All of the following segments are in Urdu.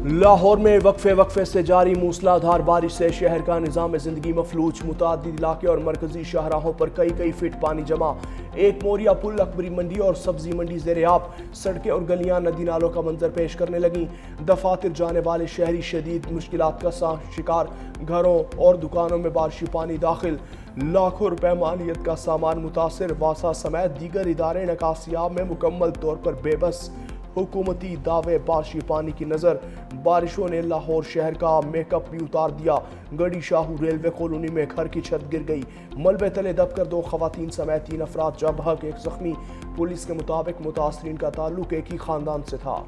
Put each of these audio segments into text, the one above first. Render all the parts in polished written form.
لاہور میں وقفے سے جاری موسلادھار بارش سے شہر کا نظام زندگی مفلوج، متعدد علاقے اور مرکزی شاہراہوں پر کئی فٹ پانی جمع، ایک موریا پل، اکبری منڈی اور سبزی منڈی زیر آب، سڑکیں اور گلیاں ندی نالوں کا منظر پیش کرنے لگیں، دفاتر جانے والے شہری شدید مشکلات کا شکار، گھروں اور دکانوں میں بارشی پانی داخل، لاکھوں روپے مالیت کا سامان متاثر، واسا سمیت دیگر ادارے نکاسیاب میں مکمل طور پر بے بس، حکومتی دعوے بارشی پانی کی نظر، بارشوں نے لاہور شہر کا میک اپ بھی اتار دیا، گڑی شاہو ریلوے کالونی میں گھر کی چھت گر گئی، ملبے تلے دب کر 2 خواتین سمیت 3 افراد جاں بحق، 1 زخمی، پولیس کے مطابق متاثرین کا تعلق ایک ہی خاندان سے تھا۔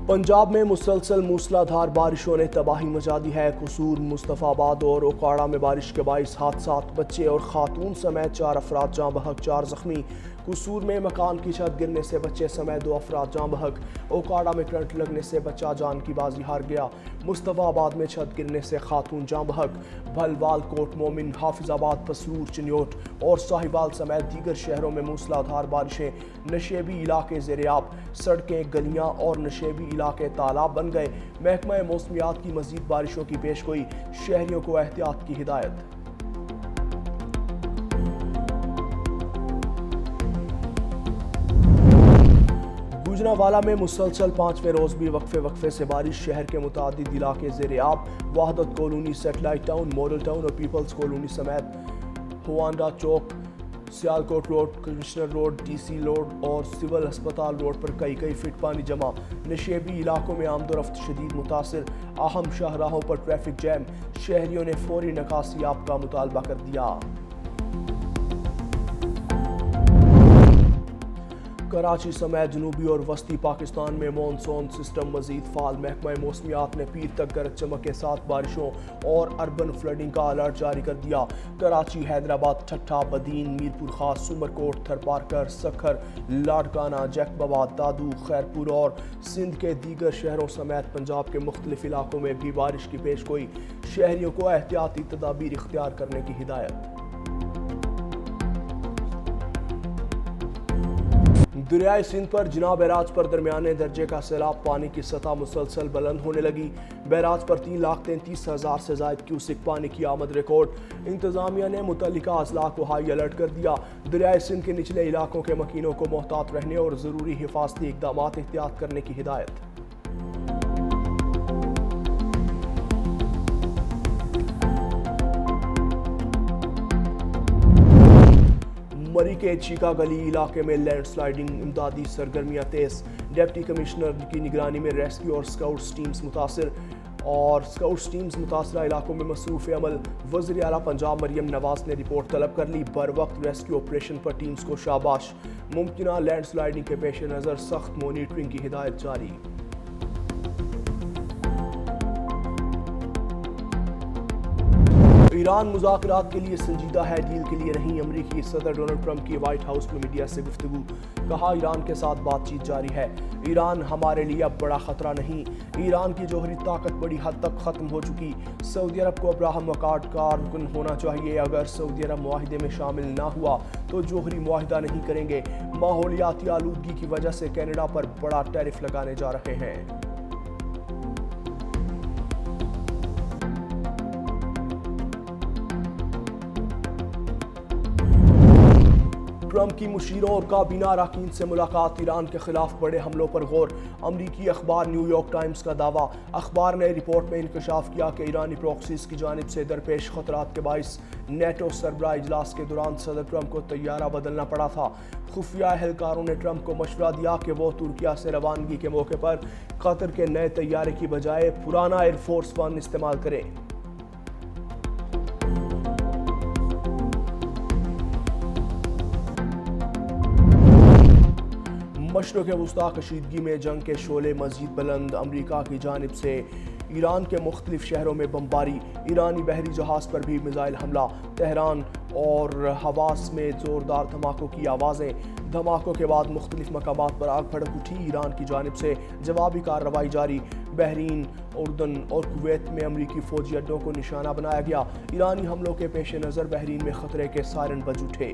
پنجاب میں مسلسل موسلادھار بارشوں نے تباہی مچا دی ہے۔ قصور، مصطفیٰ آباد اور اوکاڑہ میں بارش کے باعث حادثات، بچے اور خاتون سمیت 4 افراد جاں بحق، 4 زخمی۔ قصور میں مکان کی چھت گرنے سے بچے سمیت 2 افراد جاں بحق، اوکاڑہ میں کرنٹ لگنے سے بچہ جان کی بازی ہار گیا، مصطفیٰ آباد میں چھت گرنے سے خاتون جاں بحق، بھلوال، کوٹ مومن، حافظ آباد، پسرور، چنیوٹ اور ساہیوال سمیت دیگر شہروں میں موسلادھار بارشیں، نشیبی علاقے زیر آب، سڑکیں، گلیاں اور نشیبی علاقے تالاب بن گئے۔ محکمہ موسمیات کی مزید بارشوں کی پیشگوئی، شہریوں کو احتیاط کی ہدایت۔ گوجرانوالہ میں مسلسل 5ویں روز بھی وقفے سے بارش، شہر کے متعدد علاقے زیر آب، Wahdat colony, satellite town, model town اور پیپلز کالونی سمیت ہوانڈا چوک، Sialkot road, commissioner road, D C road اور سول ہسپتال روڈ پر کئی فٹ پانی جمع، نشیبی علاقوں میں آمد و رفت شدید متاثر، اہم شاہراہوں پر ٹریفک جیم، شہریوں نے فوری نکاسیاب کا مطالبہ کر دیا۔ کراچی سمیت جنوبی اور وسطی پاکستان میں مانسون سسٹم مزید فعال، محکمہ موسمیات نے پیر تک گرج چمک کے ساتھ بارشوں اور اربن فلڈنگ کا الرٹ جاری کر دیا۔ کراچی، حیدرآباد، ٹھٹھہ، بدین، میرپور خاص، سمرکوٹ، تھرپارکر، سکھر، لاڑکانہ، جیکب آباد، دادو، خیرپور اور سندھ کے دیگر شہروں سمیت پنجاب کے مختلف علاقوں میں بھی بارش کی پیشگوئی، شہریوں کو احتیاطی تدابیر اختیار کرنے کی ہدایت۔ دریائے سندھ پر جناح بیراج پر درمیانے درجے کا سیلاب، پانی کی سطح مسلسل بلند ہونے لگی، بیراج پر 3,33,000 سے زائد کیوسک پانی کی آمد ریکارڈ، انتظامیہ نے متعلقہ اضلاع کو ہائی الرٹ کر دیا، دریائے سندھ کے نچلے علاقوں کے مکینوں کو محتاط رہنے اور ضروری حفاظتی اقدامات احتیاط کرنے کی ہدایت۔ مری کے چیکا گلی علاقے میں لینڈ سلائیڈنگ، امدادی سرگرمیاں تیز، ڈپٹی کمشنر کی نگرانی میں ریسکیو اور سکاؤٹس ٹیمز متاثرہ علاقوں میں مصروف عمل، وزیر اعلیٰ پنجاب مریم نواز نے رپورٹ طلب کر لی، بروقت ریسکیو آپریشن پر ٹیمز کو شاباش، ممکنہ لینڈ سلائیڈنگ کے پیش نظر سخت مانیٹرنگ کی ہدایت جاری۔ ایران مذاکرات کے لیے سنجیدہ ہے، ڈیل کے لیے نہیں، امریکی صدر ڈونلڈ ٹرمپ کی وائٹ ہاؤس میں میڈیا سے گفتگو، کہا ایران کے ساتھ بات چیت جاری ہے، ایران ہمارے لیے اب بڑا خطرہ نہیں، ایران کی جوہری طاقت بڑی حد تک ختم ہو چکی، سعودی عرب کو ابراہم اکارڈ کا رکن ہونا چاہیے، اگر سعودی عرب معاہدے میں شامل نہ ہوا تو جوہری معاہدہ نہیں کریں گے، ماحولیاتی آلودگی کی وجہ سے کینیڈا پر بڑا ٹیرف لگانے جا رہے ہیں۔ ٹرمپ کی مشیروں اور کابینہ اراکین سے ملاقات، ایران کے خلاف بڑے حملوں پر غور، امریکی اخبار نیو یارک ٹائمز کا دعویٰ، اخبار نے رپورٹ میں انکشاف کیا کہ ایرانی پراکسیز کی جانب سے درپیش خطرات کے باعث نیٹو سربراہ اجلاس کے دوران صدر ٹرمپ کو طیارہ بدلنا پڑا تھا، خفیہ اہلکاروں نے ٹرمپ کو مشورہ دیا کہ وہ ترکیہ سے روانگی کے موقع پر قطر کے نئے طیارے کی بجائے پرانا ایئر فورس 1 استعمال کریں۔ مشرق وسطیٰ کشیدگی میں جنگ کے شعلے مزید بلند، امریکہ کی جانب سے ایران کے مختلف شہروں میں بمباری، ایرانی بحری جہاز پر بھی میزائل حملہ، تہران اور حواس میں زوردار دھماکوں کی آوازیں، دھماکوں کے بعد مختلف مقامات پر آگ بھڑک اٹھی، ایران کی جانب سے جوابی کارروائی جاری، بحرین، اردن اور کویت میں امریکی فوجی اڈوں کو نشانہ بنایا گیا، ایرانی حملوں کے پیش نظر بحرین میں خطرے کے سائرن بج اٹھے۔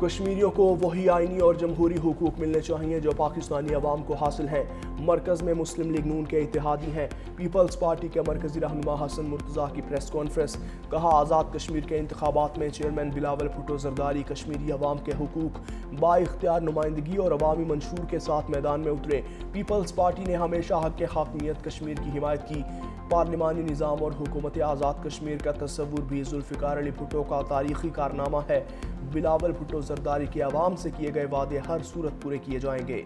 کشمیریوں کو وہی آئینی اور جمہوری حقوق ملنے چاہیے جو پاکستانی عوام کو حاصل ہیں۔ مرکز میں مسلم لیگ نون کے اتحادی ہیں۔ پیپلز پارٹی کے مرکزی رہنما حسن مرتضیٰ کی پریس کانفرنس۔ کہا آزاد کشمیر کے انتخابات میں چیئرمین بلاول بھٹو زرداری کشمیری عوام کے حقوق، با اختیار نمائندگی اور عوامی منشور کے ساتھ میدان میں اترے۔ پیپلز پارٹی نے ہمیشہ حق حاکمیت کشمیر کی حمایت کی۔ پارلیمانی نظام اور حکومت آزاد کشمیر کا تصور بھی ذوالفقار علی بھٹو کا تاریخی کارنامہ ہے۔ بلاول بھٹو زرداری کے عوام سے کیے گئے وعدے ہر صورت پورے کیے جائیں گے۔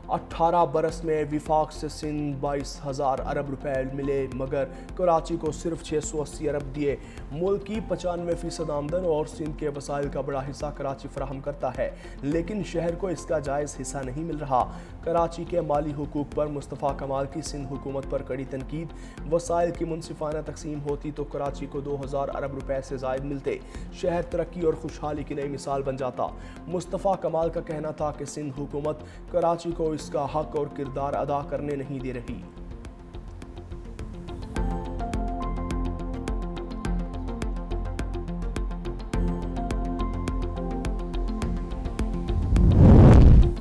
18 برس میں وفاق سے سندھ 22,000 ارب روپے ملے مگر کراچی کو صرف 680 ارب دیے۔ ملک کی 95% آمدن اور سندھ کے وسائل کا بڑا حصہ کراچی فراہم کرتا ہے لیکن شہر کو اس کا جائز حصہ نہیں مل رہا۔ کراچی کے مالی حقوق پر مصطفیٰ کمال کی سندھ حکومت پر کڑی تنقید۔ وسائل کی منصفانہ تقسیم ہوتی تو کراچی کو 2,000 ارب روپے سے زائد ملتے، شہر ترقی اور خوشحالی کی نئی مثال بن جاتا۔ مصطفیٰ کمال کا کہنا تھا کہ سندھ حکومت کراچی کو اس کا حق اور کردار ادا کرنے نہیں دے رہی۔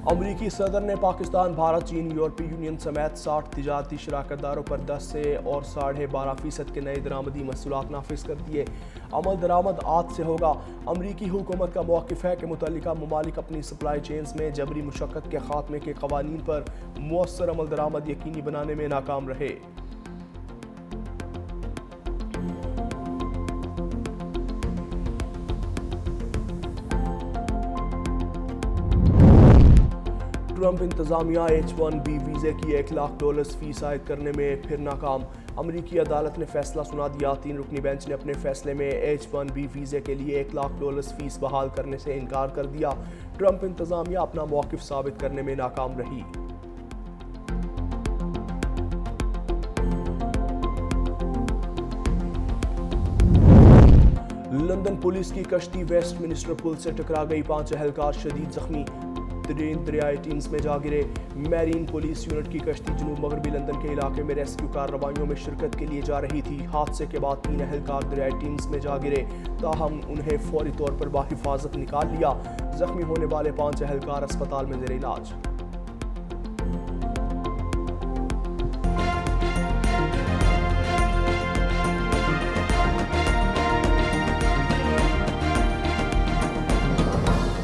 امریکی صدر نے پاکستان، بھارت، چین، یورپی یونین سمیت 60 تجارتی شراکت داروں پر 10 سے اور 12.5% کے نئے درآمدی محصولات نافذ کر دیے۔ عمل درآمد آج سے ہوگا۔ امریکی حکومت کا موقف ہے کہ متعلقہ ممالک اپنی سپلائی چینز میں جبری مشقت کے خاتمے کے قوانین پر مؤثر عمل درآمد یقینی بنانے میں ناکام رہے۔ ٹرمپ انتظامیہ H-1B ویزے کی $1,00,000 فیس عائد کرنے میں پھر ناکام۔ امریکی عدالت نے فیصلہ سنا دیا۔ 3 رکنی بینچ نے اپنے فیصلے میں H-1B ویزے کے لیے $1,00,000 فیس بحال کرنے سے انکار کر دیا۔ ٹرمپ انتظامیہ اپنا موقف ثابت کرنے میں ناکام رہی۔ لندن پولیس کی کشتی ویسٹ منسٹر پل سے ٹکرا گئی، 5 اہلکار شدید زخمی، دریائے ٹیمز میں جا گرے۔ میرین پولیس یونٹ کی کشتی جنوب مغربی لندن کے علاقے میں ریسکیو کارروائیوں میں شرکت کے لیے جا رہی تھی۔ حادثے کے بعد 3 اہلکار دریائے ٹیمز میں جا گرے، تاہم انہیں فوری طور پر بحفاظت نکال لیا۔ زخمی ہونے والے 5 اہلکار اسپتال میں زیر علاج۔